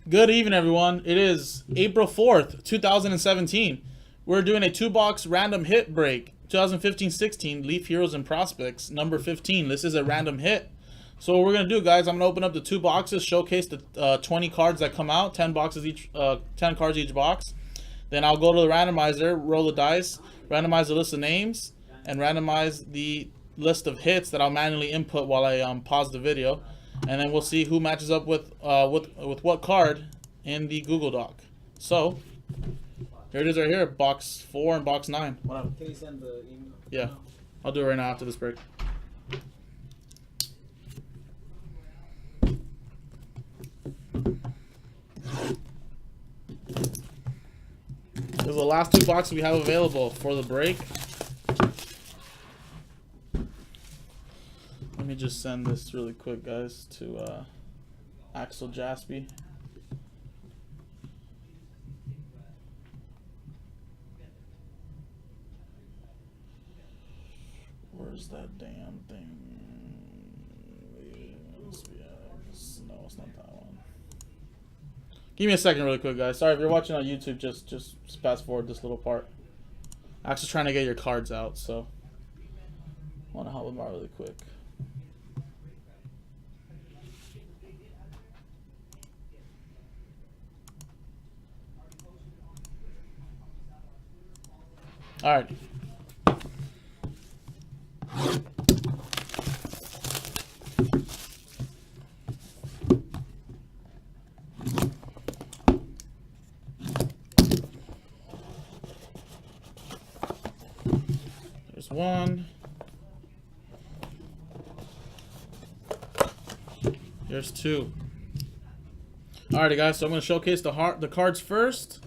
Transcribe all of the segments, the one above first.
Good evening, everyone. It is April 4th, 2017. We're doing a 2-box random hit break. 2015-16 Leaf Heroes and Prospects, number 15. This is a random hit. So what we're going to do, guys, I'm going to open up the 2 boxes, showcase the 20 cards that come out, 10 boxes each, 10 cards each box. Then I'll go to the randomizer, roll the dice, randomize the list of names, and randomize the list of hits that I'll manually input while I pause the video. And then we'll see who matches up with what card in the Google Doc. So here it is right here, box 4 and box 9. Can you send the email? Yeah, I'll do it right now after this break. These are the last 2 boxes we have available for the break. Let me just send this really quick, guys, to Axel Jaspy. Where's that damn thing? No, it's not that one. Give me a second really quick, guys. Sorry, if you're watching on YouTube, just fast forward this little part. Axel's trying to get your cards out, so I want to help him out really quick. All right. There's 1. There's 2. Alrighty, guys. So I'm going to showcase the cards first,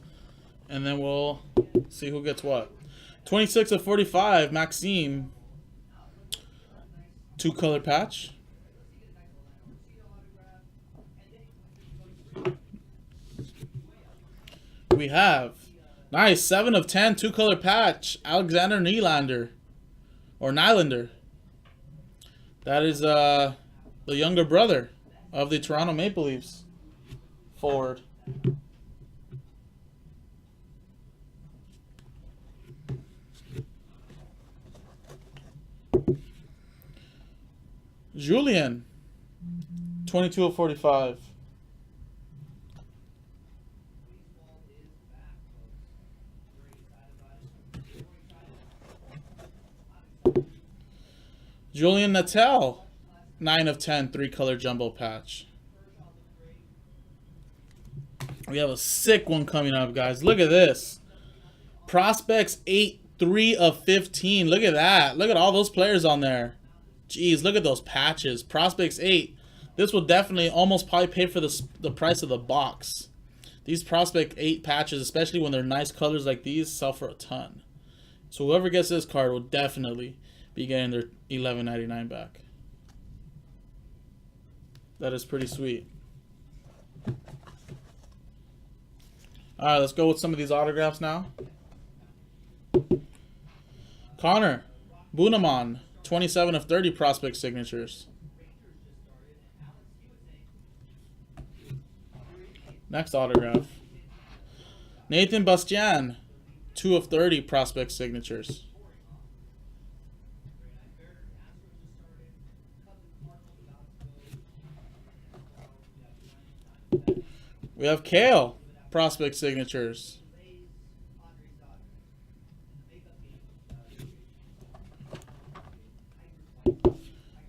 and then we'll see who gets what. 26 of 45, Maxime. 2-color patch. We have nice 7 of 10, 2-color patch, Alexander Nylander, or Nylander. That is the younger brother of the Toronto Maple Leafs forward. Julian, 22 of 45. Julian Natel, 9 of 10, 3-color jumbo patch. We have a sick one coming up, guys. Look at this. Prospects 8, 3 of 15. Look at that. Look at all those players on there. Jeez, look at those patches. Prospects 8. This will definitely almost probably pay for the price of the box. These Prospect 8 patches, especially when they're nice colors like these, sell for a ton. So whoever gets this card will definitely be getting their $11.99 back. That is pretty sweet. Alright, let's go with some of these autographs now. Connor Bunaman, 27 of 30 prospect signatures. Next autograph. Nathan Bastian, 2 of 30 prospect signatures. We have Kale, prospect signatures.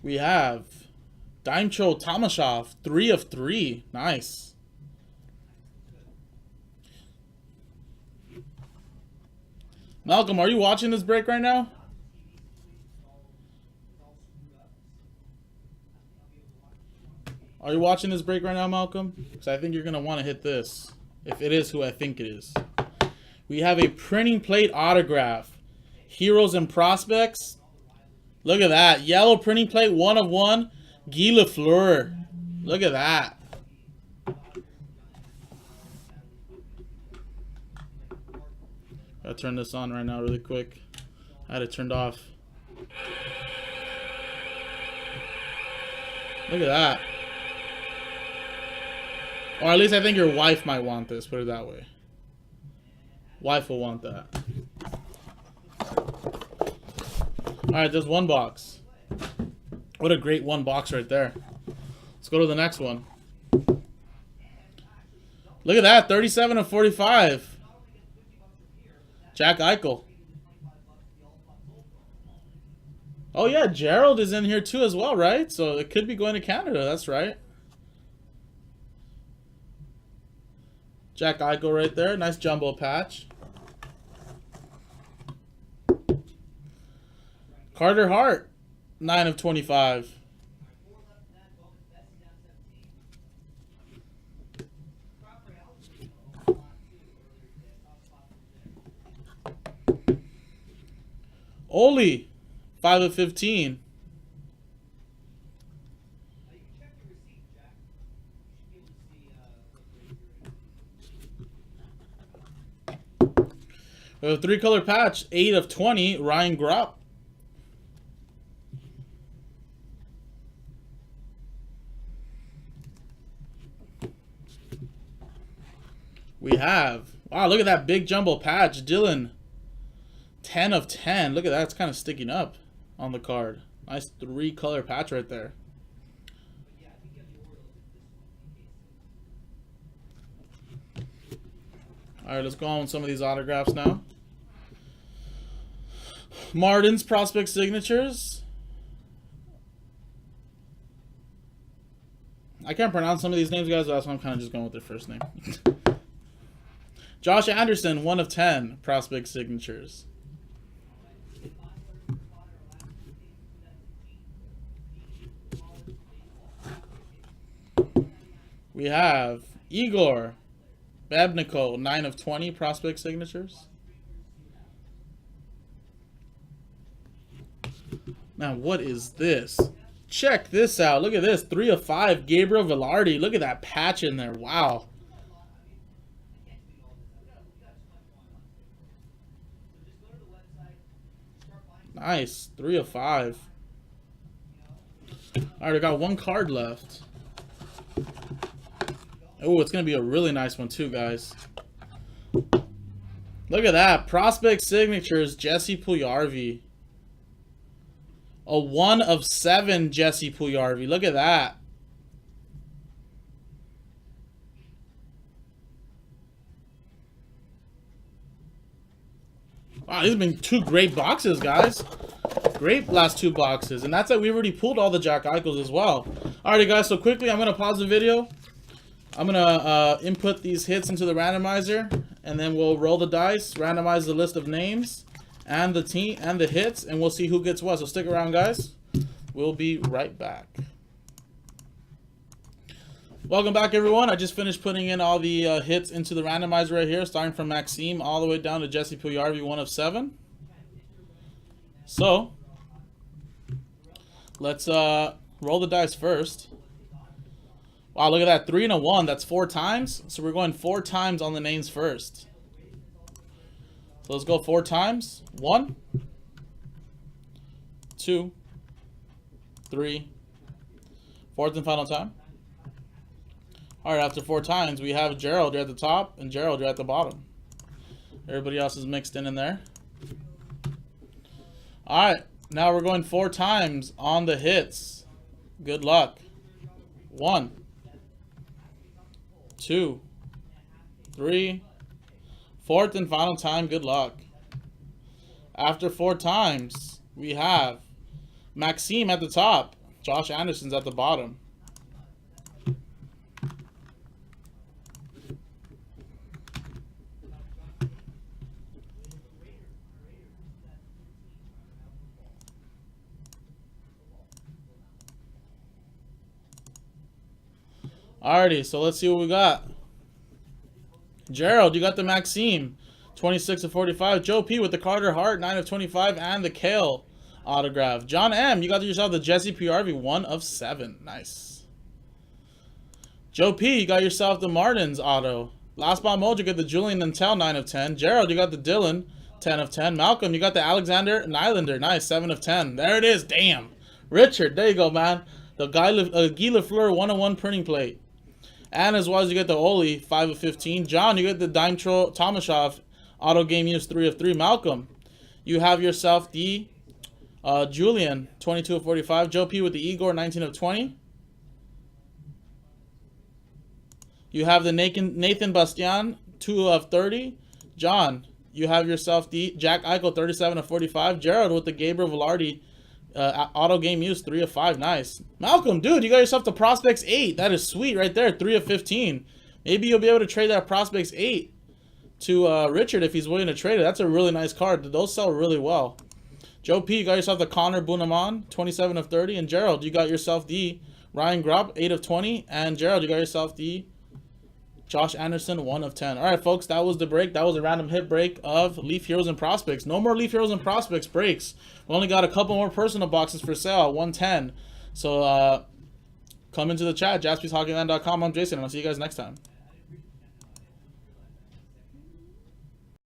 We have Daimcho Tamashov, 3 of 3. Nice. Malcolm, are you watching this break right now? Are you watching this break right now, Malcolm? Because I think you're going to want to hit this, if it is who I think it is. We have a printing plate autograph. Heroes and Prospects. Look at that. Yellow printing plate, 1 of 1. Guy Lafleur. Look at that. Gotta turn this on right now really quick. I had it turned off. Look at that. Or at least I think your wife might want this, put it that way. Wife will want that. Alright, there's one box. What a great one box right there. Let's go to the next one. Look at that, 37 of 45. Jack Eichel. Oh yeah, Gerald is in here too as well, right? So it could be going to Canada, that's right. Jack Eichel right there, nice jumbo patch. Carter Hart, 9 of 25. Oli, 5 of 15. We have a 3-color patch, 8 of 20, Ryan Grupp. We have, wow, look at that big jumbo patch, Dylan. 10 of 10. Look at that. It's kind of sticking up on the card. Nice 3-color patch right there. Alright, let's go on with some of these autographs now. Martin's prospect signatures. I can't pronounce some of these names, guys, so that's why I'm kind of just going with their first name. Josh Anderson, 1 of 10 prospect signatures. We have Igor Babnikov, 9 of 20 prospect signatures. Now, what is this? Check this out. Look at this. 3 of 5. Gabriel Velarde. Look at that patch in there. Wow. Nice. 3 of 5. Alright, we got one card left. Oh, it's going to be a really nice one too, guys. Look at that. Prospect signatures, Jesse Puljujarvi. A 1 of 7 Jesse Puljujarvi. Look at that. Wow, these have been 2 great boxes, guys. Great last 2 boxes. And that's it. We already pulled all the Jack Eichels as well. Alrighty, guys. So quickly, I'm going to pause the video. I'm going to input these hits into the randomizer. And then we'll roll the dice, randomize the list of names and the team and the hits. And we'll see who gets what. So stick around, guys. We'll be right back. Welcome back, everyone. I just finished putting in all the hits into the randomizer right here, starting from Maxime all the way down to Jesse Puljujarvi, 1 of 7. So, let's roll the dice first. Wow, look at that. 3 and a 1. That's 4 times. So we're going 4 times on the names first. So let's go 4 times. 1, 2, 3, 4th and final time. Alright, after 4 times, we have Gerald, you're at the top, and Gerald, you're at the bottom. Everybody else is mixed in there. Alright, now we're going 4 times on the hits. Good luck. 1, 2, 3, 4th and final time, good luck. After 4 times, we have Maxime at the top. Josh Anderson's at the bottom. Alrighty, so let's see what we got. Gerald, you got the Maxime, 26 of 45. Joe P with the Carter Hart, 9 of 25, and the Kale autograph. John M, you got yourself the Jesse Puljujarvi, 1 of 7. Nice. Joe P, you got yourself the Martins auto. Last Bomb Mojo, you got the Julian Nantel, 9 of 10. Gerald, you got the Dylan, 10 of 10. Malcolm, you got the Alexander Nylander, nice, 7 of 10. There it is, damn. Richard, there you go, man. The Guy Lafleur 101 printing plate. And as well as you get the Oli, 5 of 15. John, you get the Dimetro Tomashov, auto game use, 3 of 3. Malcolm, you have yourself the Julian, 22 of 45. Joe P with the Igor, 19 of 20. You have the Nathan Bastian, 2 of 30. John, you have yourself the Jack Eichel, 37 of 45. Gerald with the Gabriel Velarde, auto game use, 3 of 5. Nice. Malcolm, dude, you got yourself the Prospects 8. That is sweet right there, 3 of 15. Maybe you'll be able to trade that Prospects 8 to Richard if he's willing to trade it. That's a really nice card. Those sell really well. Joe P, you got yourself the Connor Bunaman, 27 of 30. And Gerald, you got yourself the Ryan Grubb, 8 of 20. And Gerald, you got yourself the Josh Anderson, 1 of 10. All right, folks, that was the break. That was a random hit break of Leaf Heroes and Prospects. No more Leaf Heroes and Prospects breaks. We only got a couple more personal boxes for sale at 110. So come into the chat, jaspyshockeyland.com. I'm Jason, and I'll see you guys next time.